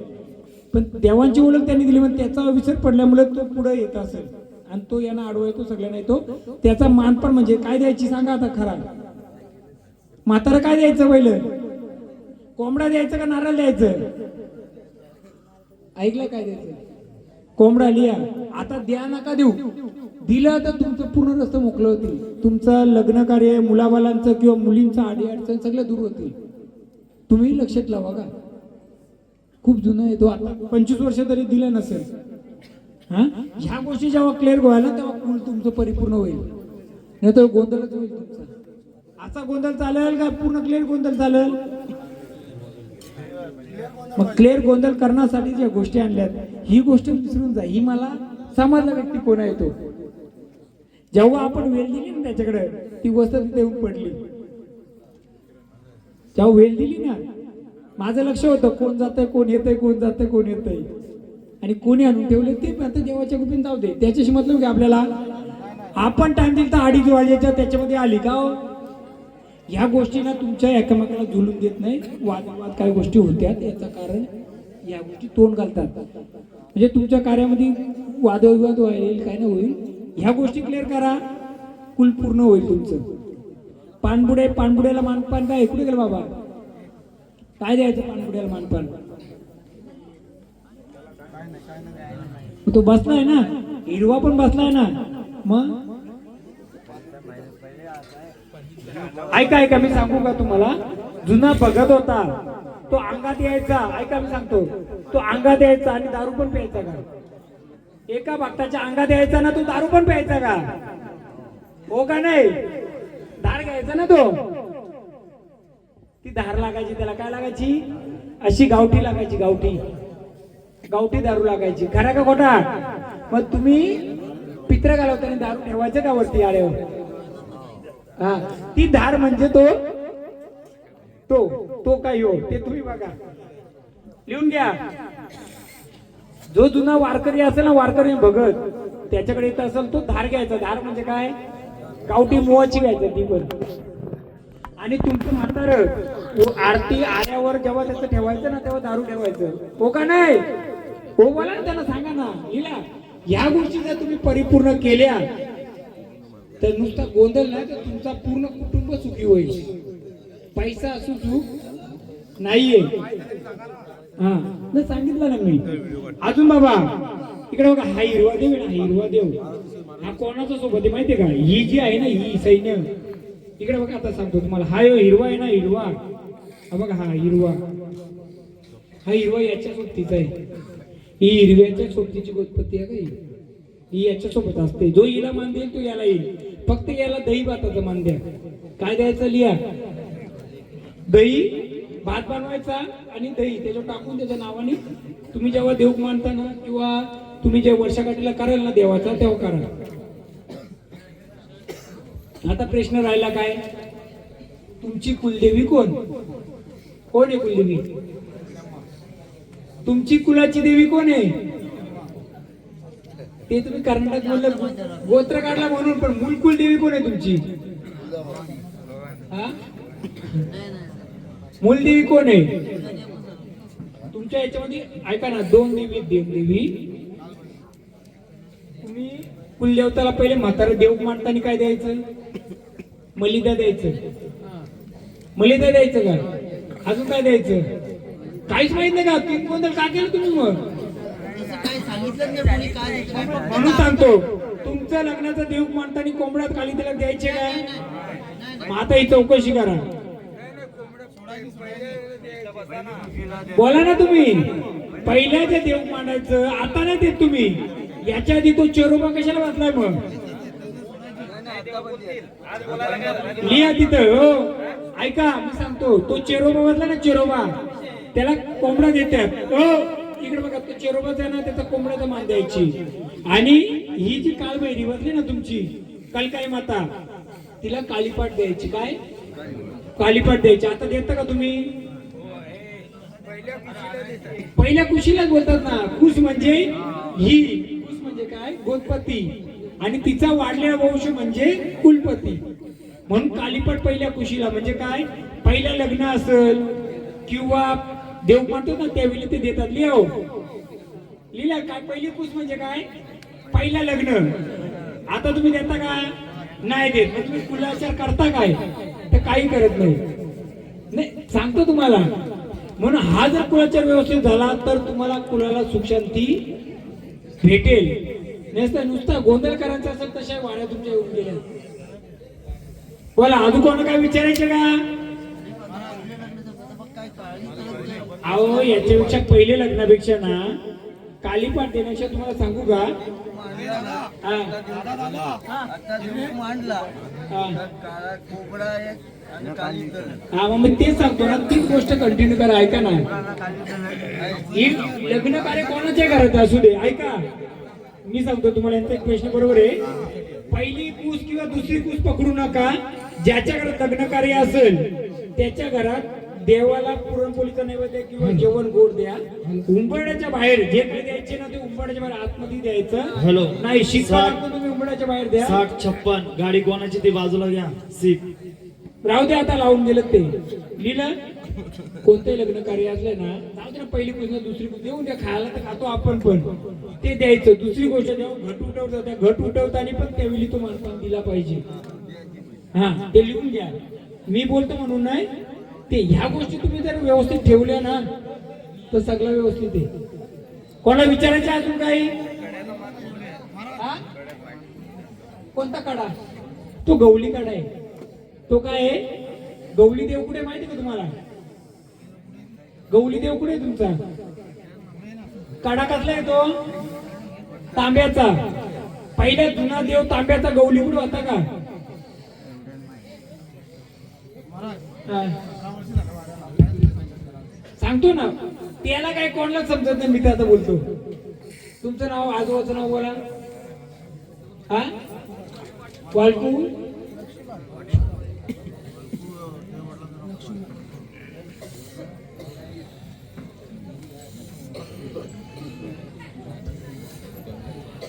पण देवांची ओळख त्यांनी दिली, पण त्याचा विसर पडल्यामुळे तो पुढे येत असेल आणि तो यांना आडवा येतो, सगळ्यांना येतो. त्याचा मानपान म्हणजे काय द्यायची सांगा आता खरा? म्हातारा काय द्यायचं? पहिलं कोंबडा द्यायचं का नारळ द्यायचं? ऐकलं काय द्यायचं? कोंबडा लिहा. आता द्या नका देऊ, दिलं तर तुमचं पूर्ण रस्ता मोकळं होतील. तुमचं लग्न कार्य, मुलाबालांचं किंवा मुलींचं आडी अडचण सगळं दूर होतील. तुम्ही लक्षात लावा का? खूप जुना आहे तो, आता 25 वर्ष तरी दिलं नसेल. हा ह्या गोष्टी जेव्हा क्लिअर व्हायला तेव्हा कुल तुमचं परिपूर्ण होईल, नाही तर गोंधळच होईल तुमचा. असा गोंधळ चालेल का? पूर्ण क्लिअर गोंधळ चालेल? मग क्लिअर गोंधळ करण्यासाठी ज्या गोष्टी आणल्यात ही गोष्ट विसरून जा. ही मला समजला व्यक्ती कोण आहे तो. जेव्हा आपण वेळ दिली ना त्याच्याकडे, ती गोष्ट तिथे येऊन पडली. जेव्हा वेळ दिली ना, माझं लक्ष होतं कोण जातंय, कोण येतंय, कोण जातंय, कोण येतंय, आणि कोणी आणून ठेवले ते आता देवाच्या कृपेने जाऊ दे. त्याच्याशी मतलब की आपल्याला आपण टाइम दिला तर 2:30 वाजायच्या त्याच्यामध्ये आली का हो? ह्या गोष्टींना तुमच्या एकमेकाला झुलून देत नाही. वादविवाद काय गोष्टी होत्यात याचं कारण या गोष्टी तोंड घालतात. म्हणजे तुमच्या कार्यामध्ये वादविवाद होईल काय नाही होईल. ह्या गोष्टी क्लिअर करा, कुल पूर्ण होईल तुमचं. पाणबुड्याला मानपान काय? कुठे गेलं बाबा? काय द्यायचं पाणबुड्याला मानपान? तो बसलाय ना, हिरवा पण बसलाय ना. मग ऐका मी सांगू का तुम्हाला? जुना भगत होता, तो अंगात यायचा. ऐका मी सांगतो, तो अंगात यायचा आणि दारू पण प्यायचा का? एका भक्ताच्या अंगात यायचा ना, तो दारू पण प्यायचा का? हो का नाही? धार घ्यायचा ना तो, ती धार लागायची त्याला. काय लागायची? अशी गावठी लागायची, गावठी दारू लागायची. खरा का खोटा? मग तुम्ही पित्र घालवताना दारू ठेवायचं का वरती आल्यावर? हा ती धार म्हणजे तो काय हो ते तुम्ही बघा, लिहून घ्या. जो जुना वारकरी असेल ना, वारकरी भगत, त्याच्याकडे येत असेल तो धार घ्यायचा. धार म्हणजे काय? गावठी मोहाची घ्यायचं ती पण. आणि तुमचं म्हातारं आरती आल्यावर जेव्हा त्याचं ठेवायचं ना, तेव्हा दारू ठेवायचं. हो का नाही? हो बोला ना, त्यांना सांगा ना, लिहिला. या गोष्टी जर तुम्ही परिपूर्ण केल्या तर नुसता गोंधळ नाही तर तुमचा पूर्ण कुटुंब सुखी होईल. पैसा असू चूक नाहीये. हा सांगितलं ना मी. अजून बाबा इकडे बघा, हा हिरवा देव आहे ना, हिरवा देव हा कोणाचा सोबत आहे माहितीये का? ही जी आहे ना, ही सैन्य. इकडे बघा, आता सांगतो तुम्हाला. हा हिरवा आहे ना, हिरवा. हा बघा, हा हिरवा याच्या सोबतीचा आहे. ही हिरव्याच्या सोबतीची गोत्पत्ती आहे का? ही याच्या सोबत असते. जो हिला मान देईल तो याला येईल. फक्त याला दही भाताचा मान द्या. काय द्यायचं? लिहा. दही भात बनवायचा आणि दही त्याच्यावर टाकून त्याच्या नावाने तुम्ही जेव्हा देव मानता ना, किंवा तुम्ही जे वर्षाकाठीला कराल ना देवाचा, तेव्हा करा. आता प्रश्न राहिला काय? तुमची कुलदेवी कोण आहे? कुलदेवी तुमची कुलाची देवी कोण आहे? ते तुम्ही कर्नाटक मधलं गोत्र काढला म्हणून, पण मूळ कुलदेवी कोण आहे तुमची? मूलदेवी कोण आहे तुमच्या याच्यामध्ये? ऐका ना, 2 देवी, देवदेवी. तुम्ही कुलदेवताला पहिले म्हातारा देव मांडताना काय द्यायचं? मलिदा द्यायचं. मलिदा द्यायचं का? अजून काय द्यायचं? काहीच माहित नाही का? 3 गोंधळ का केलं तुम्ही? मग म्हणून सांगतो, तुमच्या लग्नाचा देव मांडताना कोंबड्यात काली तिला द्यायचे काय? मग आता ही चौकशी करा. बोला ना तुम्ही. पहिल्या जे देव मांडायचं, आता नाही देत तुम्ही. याच्या आधी तो चेरोबा कशाला वाचलाय मग? लिहा तिथं. हो ऐका मी सांगतो, तो चेरोबा वाचला ना, चेरोबा त्याला कोंबडा देतात. हो इकडे बघा, तो चेरोबाचा ना त्याचा कोंबड्याचा मान द्यायची. आणि ही जी काळभैरी वाचली ना तुमची कलकाई माता, तिला काळीपाट द्यायची. काय काळीपाट द्यायची. आता देता का तुम्ही? पहिल्या कुशीलाच बोलतात ना. कुश म्हणजे ही, कुश म्हणजे काय? गोत्पत्ती. आणि तिचा वाढलेला वंश म्हणजे कुलपती. म्हणून कालीपट पहिल्या कुशीला म्हणजे काय? पहिलं लग्न असेल किंवा देव म्हणतो ना त्यावेळी ते देतात. लिहो लिहिला काय? पहिली कुश म्हणजे काय? पहिलं लग्न. आता तुम्ही देता का? नाही देत. मग तुम्ही कुलाचार करता काय? तर काही करत नाही. सांगतो तुम्हाला. म्हणून हा जर कुलाचार व्यवस्थित झाला तर तुम्हाला कुलाला सुख शांती भेटेल. नुसता गोंधळ करायचा असेल तशा वाड्या तुमच्या येऊन गेल्या. बोला अजून कोण काय विचारायचं का? अहो याच्यापेक्षा पहिले लग्नापेक्षा ना कालीपाट देण्याच्या तुम्हाला सांगू का? हा मग तेच सांगतो ना, तीच गोष्ट कंटिन्यू करा. ऐका ना, लग्न कार्य कोणाच्या घरात असू दे, ऐका मी सांगतो तुम्हाला. यांचा एक प्रश्न बरोबर आहे. पहिली कूस किंवा दुसरी कूस पकडू नका. ज्याच्या घरात लग्न कार्य असेल त्याच्या घरात देवाला पुरणपोळीचा नैवेद्य किंवा जेवण गोड द्या. उंबरड्याच्या बाहेर जे काही द्यायचे ना ते उंबरड्याच्या बाहेर आतमध्ये द्यायचं. हॅलो नाही शिक्षा तुम्ही उंबरड्याच्या बाहेर द्या. 60-56 गाडी कोणाची ती बाजूला घ्या. सीट राहू दे. आता लावून गेलं ते लिहिलं. कोणतंही लग्न कार्य असलं ना, जाऊ दे ना, पहिली कुस दुसरी कुस देऊन द्या. खायला तर खातो आपण पण ते द्यायचं. दुसरी गोष्ट जेव्हा घट उठवतात त्या घट उठवताना पण त्यावेळी तो माणसाने दिला पाहिजे. हा ते लिहून घ्या. मी बोलतो म्हणून नाही. ते ह्या गोष्टी तुम्ही जर व्यवस्थित ठेवल्या ना तर सगळं व्यवस्थित आहे. कोणा विचारायचं अजून काही? कोणता कडा? तो गवली कडा आहे. तो काय आहे? गवली देव कुठे माहिती का तुम्हाला? गवली देव कुठे तुमचा? कडा कसला आहे तो? तांब्याचा. पहिला जुना देव तांब्याचा. गवली कुठे होता का? सांगतो ना. त्याला काय कोणाला समजत नाही. मी तर आता बोलतो. तुमचं नाव, आजोबाचं नाव बोला. हा वालकू.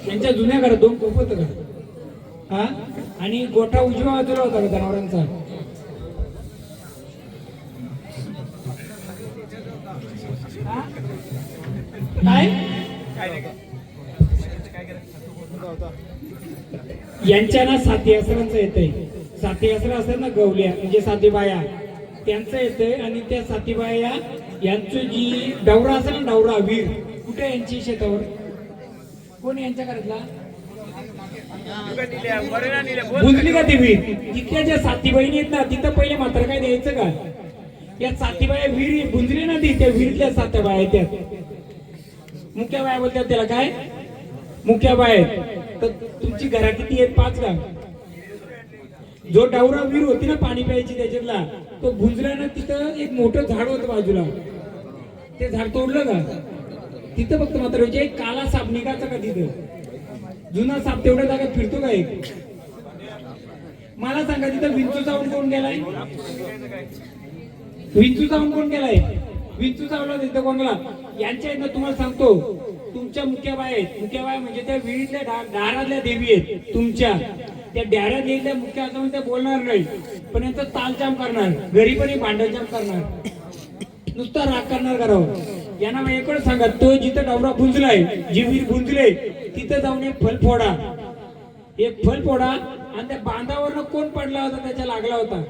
त्यांच्या जुन्या घरात 2 कोप होतं का? हा आणि गोठा उजव्या बाजूला होता का जनावरांचा? काय यांच्या ना साथी आसरांचं येतंय. साथी आसरा असतात ना गवल्या म्हणजे साथी बाया, त्यांचं येतंय. आणि त्या साथी बाया यांची जी डवरा असेल ना, डवरा वीर कुठे यांची शेतावर? कोण यांच्या घरातला? बुजली का ती वीर? तिथल्या ज्या साथी बहिणी आहेत ना तिथं पहिले मात्र काय द्यायचं का? या साथी बाया वीर बुंजली ना ती, त्या वीरल्या साथ्या बाया त्यात मुख्या बाया बोलतात. त्याला काय मुख्या बाया? तर तुमची घरा किती आहेत? 5 का? जो डवरा वीर होती ना पाणी प्यायची त्याच्यातला, तो बुंजला ना. तिथं एक मोठं झाड होतं बाजूला. ते झाड तोडलं का? तिथं फक्त मात्र एक काला साप निघायचा का तिथं? जुना साप तेवढ्या जागेत फिरतो का? एक मला सांगा, तिथं विंचू चावून कोण गेलाय? विंचू चावून कोण गेलाय? विंचू चावला तिथं कोणाला? यांच्या इथं तुम्हाला सांगतो, तुमच्या मुख्या बाया आहेत. मुख्या बाया म्हणजे त्या विहिरीतल्या दारातल्या देवी आहेत तुमच्या. त्या दारात येईल मुख्य असं त्या बोलणार नाही, पण यांचं तालजाम करणार. घरी पण भांडणजाम करणार. नुसता राग करणार करावं. यांना मग एकच सांगा, तो जिथं डवरा बुंजलाय, जी वीर बुंजले तिथं जाऊन एक फल फोडा. एक फल फोडा. आणि त्या बांधावरनं कोण पडला होता त्याच्या लागला होता?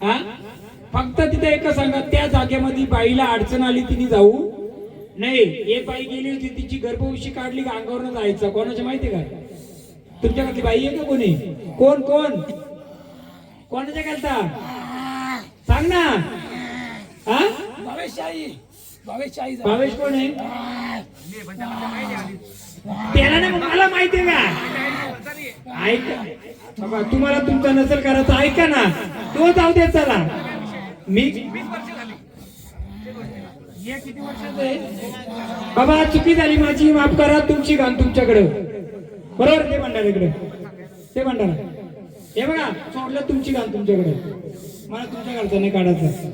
हा फक्त तिथे एकच सांगा, त्या जागेमध्ये बाईला अडचण आली तिने जाऊ नाही. एक बाई गेली होती, तिची गर्भवशी काढली का अंगावरनं जायचं. कोणाच्या माहिती का? तुमच्याकडली बाई आहे का कोणी? कोण कोण कोणाच्या घालता? सांग ना. हा भावेश कोण आहे? त्याला नाही मला माहितीये का ऐका बाबा तुम्हाला तुमचा नसेल करायचं ऐका ना तो जाऊ दे चला मी हे किती वर्षाचं आहे बाबा चुकी झाली माझी माफ करा तुमची गाण तुमच्याकडे बरोबर ते भंडाऱ्याकडे ते भंडारा हे बघा सोडलं तुमची गाण तुमच्याकडे मला तुमच्या घरचा नाही काढायचं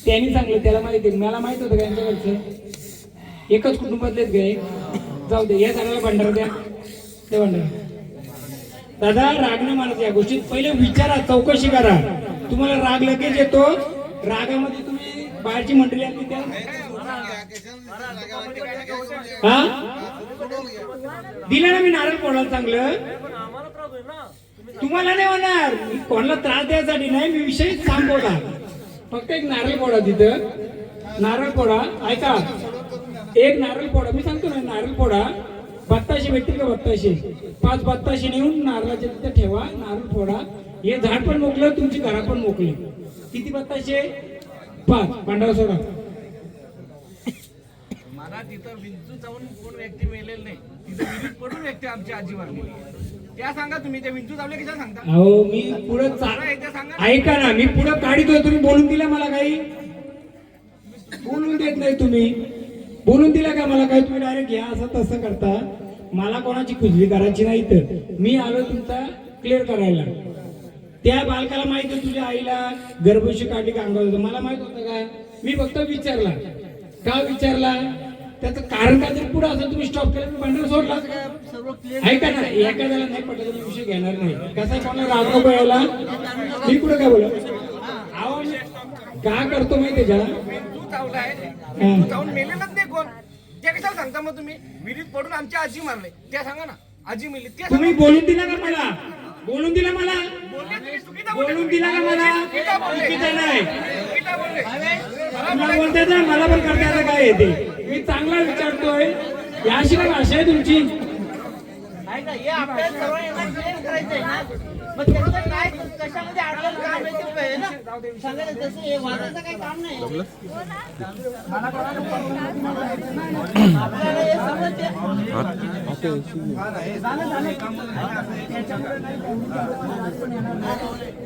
त्यांनी सांगलं त्याला माहिती मला माहित होतं का यांच्याकडचं एकच कुटुंबातलेच गे जाऊ दे या सगळ्याला भंडारा द्या ते भंडारा दादा राग न मानत या गोष्टीत पहिले विचारा चौकशी करा तुम्हाला राग लगेच येतो रागामध्ये तुम्ही बाहेरची मंडळी आली त्या हा दिलं ना मी नारळ फोडायला चांगलं तुम्हाला नाही होणार मी कोणाला त्रास द्यायसाठी नाही मी विषय सांगवला फक्त एक नारळ फोडा तिथं नारळ फोडा ऐका एक नारळ फोडा मी सांगतो ना नारळ फोडा बत्ताशे भेटतील का बत्ताशे 5 बत्ताशे नेऊन नारळाच्या तिथे ठेवा नारळ फोडा हे झाड पण मोकलं तुमची घरा पण मोकली किती बत्ताशे 5 भांडारा सोडा मला तिथं विंचू जाऊन कोण व्यक्ती मेलेलं नाही तिथं विहिरीत पडून व्यक्ती आमची आजी वारली त्या सांगा तुम्ही ते विंचू चावले कशा सांगता अहो मी पुढे ऐका ना मी पुढे काढितोय तुम्ही बोलून दिला मला काही बोलून देत नाही तुम्ही बोलून दिला का मला काही तुम्ही डायरेक्ट घ्या असं तसं करता मला कोणाची कुजली करायची नाही तर मी आलो तुमचा क्लिअर करायला त्या बालकाला माहित होतं तुझ्या आईला गर्भवती काढली का अंगावर होतं मला माहित होतं का मी फक्त विचारला का विचारला त्याचं कारण काय जर पुढे असं तुम्ही स्टॉप केलं मी भांडण सोडला ऐका ना एखाद्याला नाही पटलं तर विषय घेणार नाही कसा कोणाला राग नको यायला मी कुठं काय बोला अहो का करतो माहितीये का विंचू चावलाय विंचू चावून मेलेलंच नाही कोण ते कशाला सांगता मग तुम्ही विहिरीत पडून आमची आजी मारले त्या सांगा ना आजी मेली ते तुम्ही बोलून दिला का मला बोलून दिला मला बोलले तुम्ही चुकीचं बोलून दिला का मला चुकीचं बोलले. चुकीचं नाही चुकीचं बोलले. मला बोलताय ना मला पण करता काय येते मी चांगला विचारतोय याशी काय भाषा आहे तुमची ऐका हे आपल्याला सर्व यांना क्लिअर करायचंय ना मग त्याचं काय कशामध्ये अडलं काम आहे ते पाहिजे ना सांगायला तसं हे वादाचं काही काम नाही आपल्याला हे समजते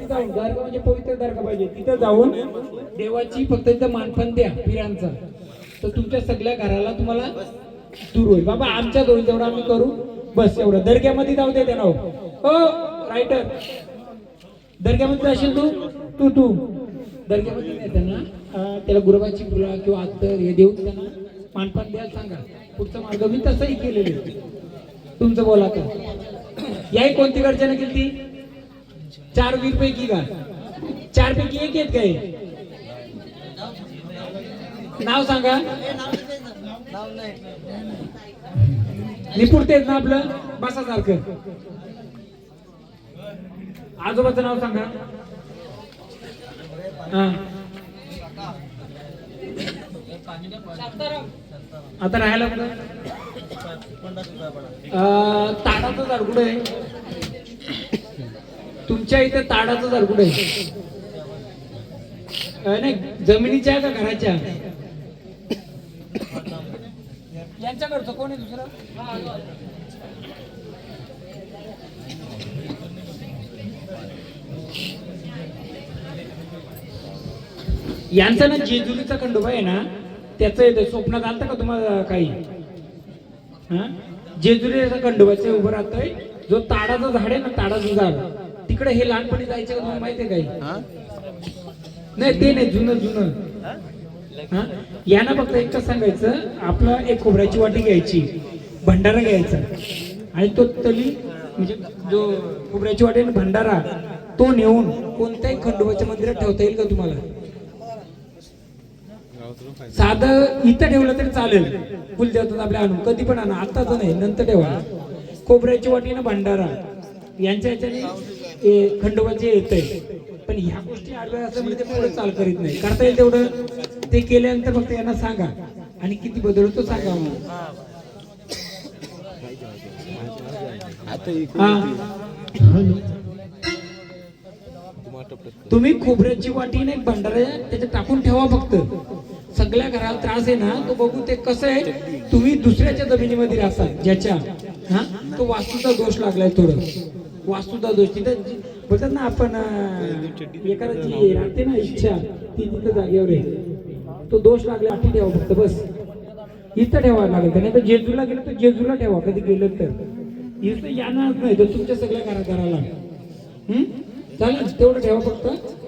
दर्गा म्हणजे पवित्र दर्गा पाहिजे तिथं जाऊन देवाची फक्त तिथं मानपण द्या पिरांचा तर तुमच्या सगळ्या घराला तुम्हाला दूर होईल बाबा आमच्या दोन जेवढं आम्ही करू बस एवढं दर्ग्यामध्ये जाऊ दे ना हो रायटर दर्ग्यामध्ये जाशील तू दर्ग्यामध्ये नाही त्यांना त्याला गुरुबाची फुला किंवा अत्तर हे देऊन त्यांना मानपान द्यायला सांगा पुढचा मार्ग मी तसंही केलेलं आहे तुमचं बोला का याही कोणती गर्जना केली 4 वीर पैकी का 4 पैकी एक आहेत काय नाव सांगा निपुण तेच ना आपलं बसासारखं आजोबाचं नाव सांगा आता राहायला ताडाचं झाड कुठं आहे तुमच्या इथे ताडाचं झाड कुठं आहे नाही जमिनीच्या का घराच्या यांच्याकडचं कोण आहे दुसरं यांचा ना जेजुरीचा खंडोबा आहे ना त्याचं येतं स्वप्नात आलतं का तुम्हाला काही जेजुरीचा खंडोबाचं उभं राहतोय जो ताडाचं झाड आहे ना ताडाचं झाड तिकडे हे लहानपणी जायचं का तुम्हाला माहिती आहे काही नाही ते नाही जुनं यांना फक्त एकच सांगायचं आपलं एक खोबऱ्याची वाटी घ्यायची भंडारा घ्यायचा आणि तो तली म्हणजे जो खोबऱ्याची वाटी आणि भंडारा तो नेऊन कोणत्याही खंडोबाच्या मंदिरात ठेवता येईल का तुम्हाला साधं इथं ठेवलं तरी चालेल कुलदेवतात आपल्या आणून कधी पण आणा आताच नाही नंतर ठेवा खोबऱ्याची वाटी ना भंडारा यांच्या ह्याच्याने खंडोबाचे येतंय पण ह्या गोष्टी आडव्या असं म्हणजे ते पुढे चाल करीत नाही करता येईल तेवढं ते केल्यानंतर फक्त यांना सांगा आणि किती बदलतो सांगा तुम्ही खोबऱ्याची वाटी नाही भंडारा त्याच्यात टाकून ठेवा फक्त सगळ्या घराला त्रास आहे ना तो बघू ते कसं आहे तुम्ही दुसऱ्याच्या जमिनीमध्ये राहता ज्याच्या हा तो वास्तूचा दोष लागलाय थोडं वास्तूचा दोष तिथं बोलतात ना आपण एखाद्याची राहते ना इच्छा ती तिथं जागेवर आहे तो दोष लागला आठी ठेवा फक्त बस इथं ठेवावं लागेल नाही तर जेजूला गेलं तर जेजूला ठेवा कधी गेलं तर इथं येणार नाही तर तुमच्या सगळ्या घराला चालेल तेवढं ठेवा फक्त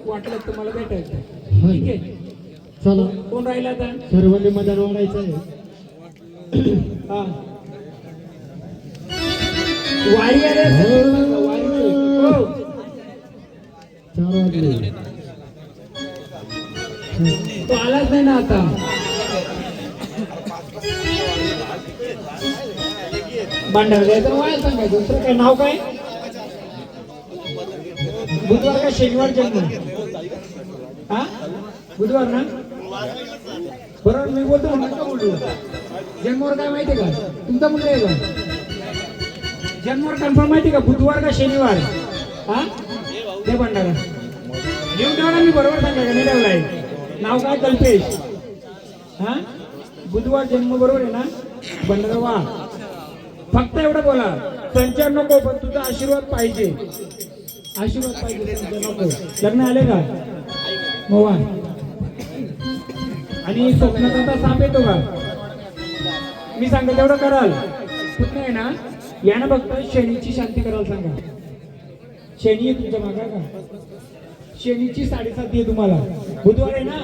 वाटलं तुम्हाला भेटायचं ठीक आहे चला कोण राहिला आता सर्वांनी मजा वाढायचं आहे हा वारी आले वारी हो 4 वाजले तो आलाच नाही ना आता भांडार द्यायचं वाया सांगायचं दुसरं काय नाव काय बुधवार का शनिवार जन्म हा बुधवार ना बरोबर मी बोलतो नका बोलू जन्मावर काय माहितीये का तुमचा मुलगा आहे का जन्मावर कन्फर्म माहिती का बुधवार का शनिवार हा ते भंडारा लिहून ठेवा ना मी बरोबर सांगा का नाही ठेवलाय नाव काय कल्पेश हा बुधवार जन्म बरोबर आहे ना भंडारा वा फक्त एवढं बोला संचार नको पण तुझा आशीर्वाद पाहिजे संचार नको लग्न आले का मोवा आणि स्वप्नात आता साप येतो का मी सांगतो तेवढं कराल पुन्हा आहे ना यानं फक्त शनीची शांती करायला सांगा शनी आहे तुमच्या मागा का शनीची 7.5 आहे तुम्हाला बुधवार आहे ना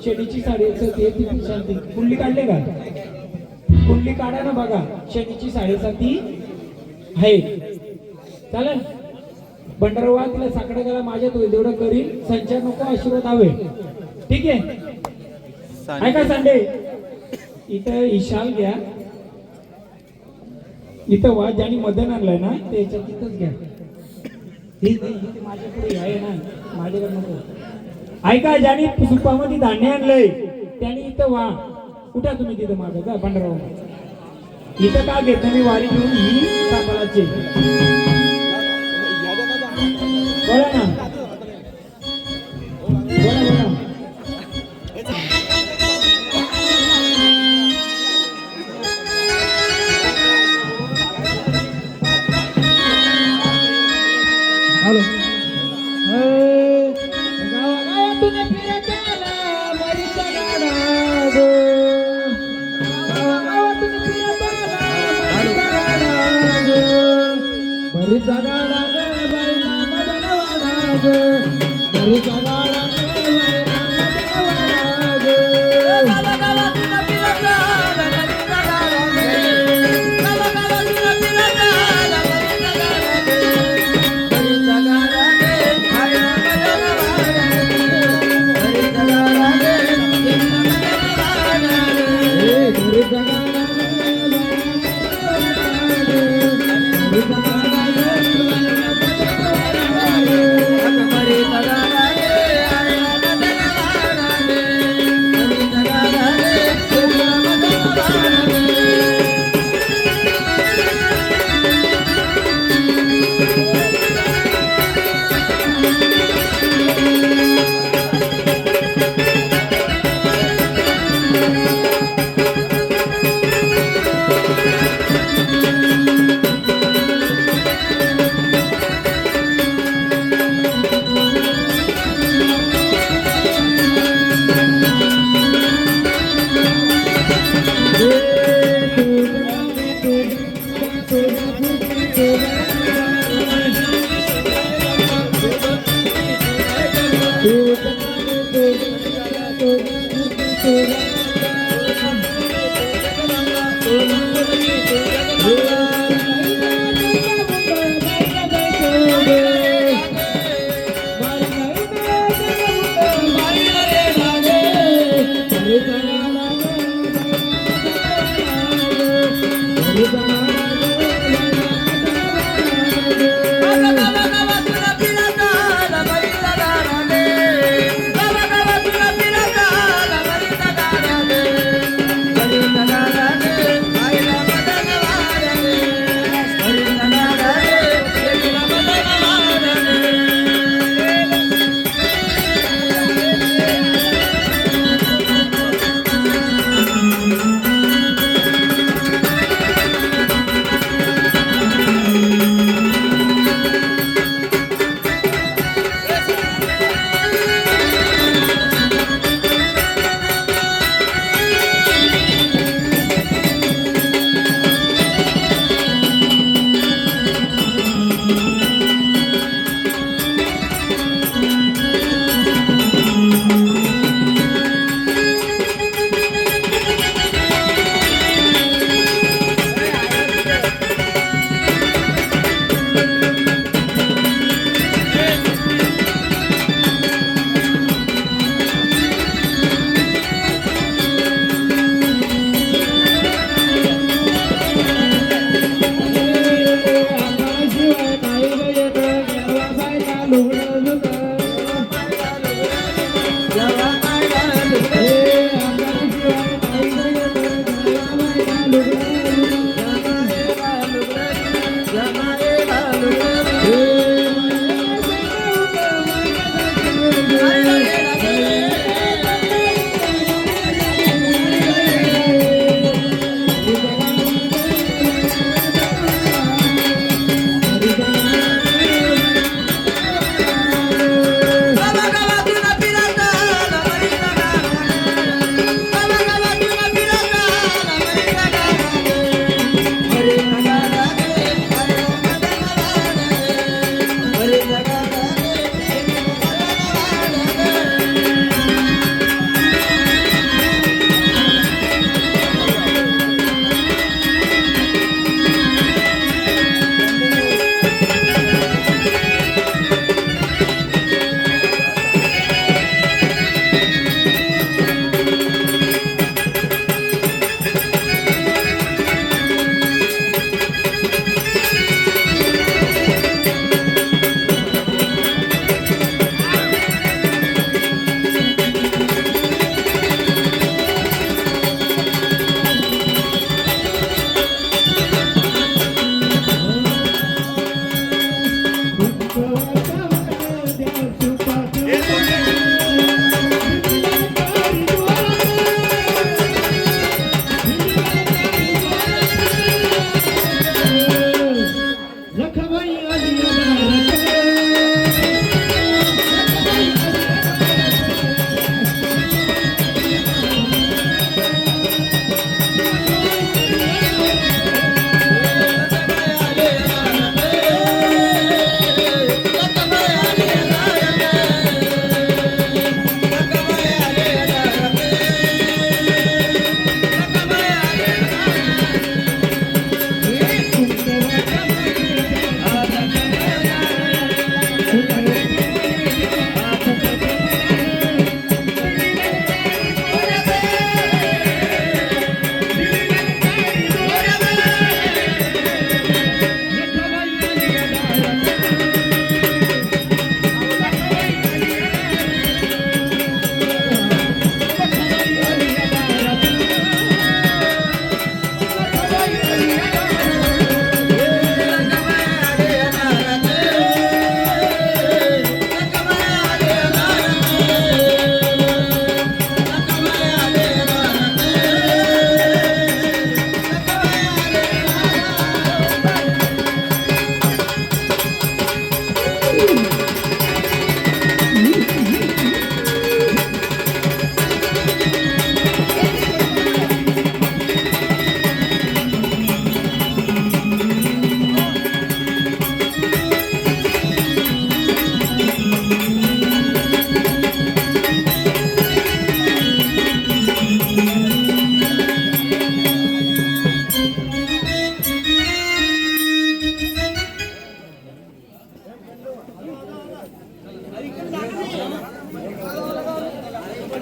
शनीची 7.5 आहे ती शांती कुंडली काढले का कुंडली काढा ना बघा शनीची 7.5 आहे चालेल भंडारवा तिला साकडं गेला माझ्यात होईल तेवढं करील संचार नको आशीर्वाद हवे ठीक आहे ऐका सांडे इथं इशाल घ्या इथं वा ज्याने मदन आणलंय ना ते याच्यात तिथंच घ्या माझ्या पुढे आहे ना माझ्याकडे नको ऐका ज्याने सुपामध्ये धान्य आणलंय त्याने इथं वा कुठं तुम्ही तिथं माझं का भंडारवा इथं का घेत मी वारी घेऊन ही सापळाची बोला ना बोला हॅलो गावागावातून फिरत आला बरीच गाडा गो गावागावातून फिरत आला बरीच गाडा गो बैला मदनवाडा गो बरीच गाडा गो बैला मदनवाडा गो गावागावातून फिरत आला बरीच गाडा गो गावागावातून फिरत आला बरीच गाडा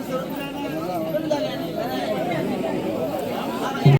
सोडून